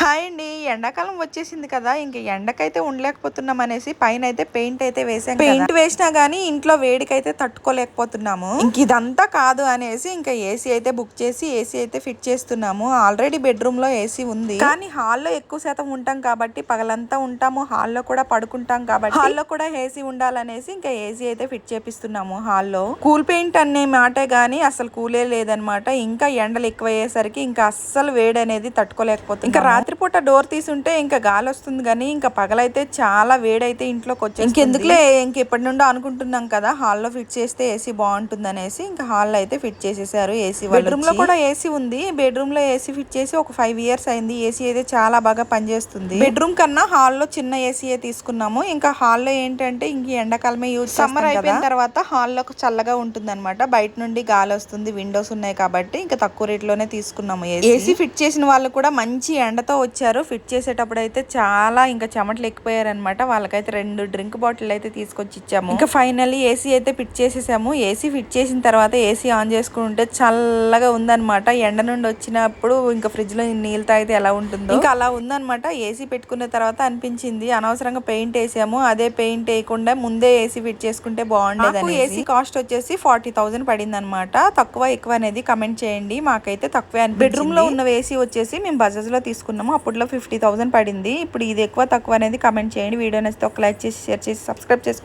Hi అండి. ఎండాకాలం వచ్చేసింది కదా, ఇంక ఎండకైతే ఉండలేకపోతున్నాం అనేసి పైన అయితే పెయింట్ అయితే వేసాం. పెయింట్ వేసినా గానీ ఇంట్లో వేడికైతే తట్టుకోలేకపోతున్నాము. ఇంక ఇదంతా కాదు అనేసి ఇంకా ఏసీ అయితే బుక్ చేసి ఏసీ అయితే ఫిట్ చేస్తున్నాము. ఆల్రెడీ బెడ్రూమ్ లో ఏసీ ఉంది, కానీ హాల్లో ఎక్కువ శాతం ఉంటాం కాబట్టి పగలంతా ఉంటాము, హాల్లో కూడా పడుకుంటాం కాబట్టి హాల్లో కూడా ఏసీ ఉండాలనేసి ఇంకా ఏసీ అయితే ఫిట్ చేపిస్తున్నాము. హాల్లో కూల్ పెయింట్ అనే మాటే గానీ అసలు కూలే లేదనమాట. ఇంకా ఎండలు ఎక్కువ అయ్యేసరికి ఇంకా అస్సలు వేడి అనేది తట్టుకోలేకపోతుంది. ఇంకా రాత్రిపూట డోర్ తీసుంటే ఇంకా గాలి వస్తుంది, కానీ ఇంకా పగలైతే చాలా వేడైతే ఇంట్లోకి వచ్చేసి ఇంకెందుకులే ఇప్పటి నుండో అనుకుంటున్నాం కదా హాల్లో ఫిట్ చేస్తే ఏసీ బాగుంటుంది అనేసి ఇంకా హాల్లో అయితే ఫిట్ చేసేసారు ఏసీ. బెడ్రూమ్ లో కూడా ఏసీ ఉంది. బెడ్రూమ్ లో ఏసీ ఫిట్ చేసి ఒక 5 years అయింది. ఏసీ అయితే చాలా బాగా పనిచేస్తుంది. బెడ్రూమ్ కన్నా హాల్లో చిన్న ఏసీ తీసుకున్నాము. ఇంకా హాల్లో ఏంటంటే ఇంక ఎండాకాలమే యూజ్, సమ్మర్ అయిపోయిన తర్వాత హాల్లో చల్లగా ఉంటుంది అనమాట. బయట నుండి గాలి వస్తుంది, విండోస్ ఉన్నాయి కాబట్టి ఇంకా తక్కువ రేట్ లోనే తీసుకున్నాము. ఏసీ ఫిట్ చేసిన వాళ్ళు కూడా మంచి ఎండతో వచ్చారు. ఫిట్ చేసేటప్పుడు అయితే చాలా ఇంకా చెమటలు ఎక్కిపోయారనమాట. వాళ్ళకైతే 2 డ్రింక్ బాటిల్ అయితే తీసుకొచ్చి ఇచ్చాము. ఇంకా ఫైనల్లీ ఏసీ అయితే ఫిట్ చేసేసాము. ఏసీ ఫిట్ చేసిన తర్వాత ఏసీ ఆన్ చేసుకుంటే చల్లగా ఉందన్నమాట. ఎండ నుండి వచ్చినప్పుడు ఇంకా ఫ్రిడ్జ్ లో నీళ్ళు తాగితే ఎలా ఉంటుందో ఇంకా అలా ఉందన్నమాట. ఏసీ పెట్టుకున్న తర్వాత అనిపించింది అనవసరంగా పెయింట్ వేసాము, అదే పెయింట్ వేయకుండా ముందే ఏసీ ఫిట్ చేసుకుంటే బాగుండేది. ఏసీ కాస్ట్ వచ్చేసి 40,000 పడింది అనమాట. తక్కువ ఎక్కువ అనేది కమెంట్ చేయండి. మాకైతే తక్కువే అనిపించింది. బెడ్రూమ్ లో ఉన్న ఏసీ వచ్చేసి మేము బజాజ్ లో తీసుకున్నాము. అప్పట్లో 50,000 పడింది. ఇప్పుడు ఇది ఎక్కువ తక్కువ అనేది కమెంట్ చేయండి. వీడియో నచ్చితే ఒక లైక్ చేసి, షేర్ చేసి, సబ్స్క్రైబ్ చేసుకోండి.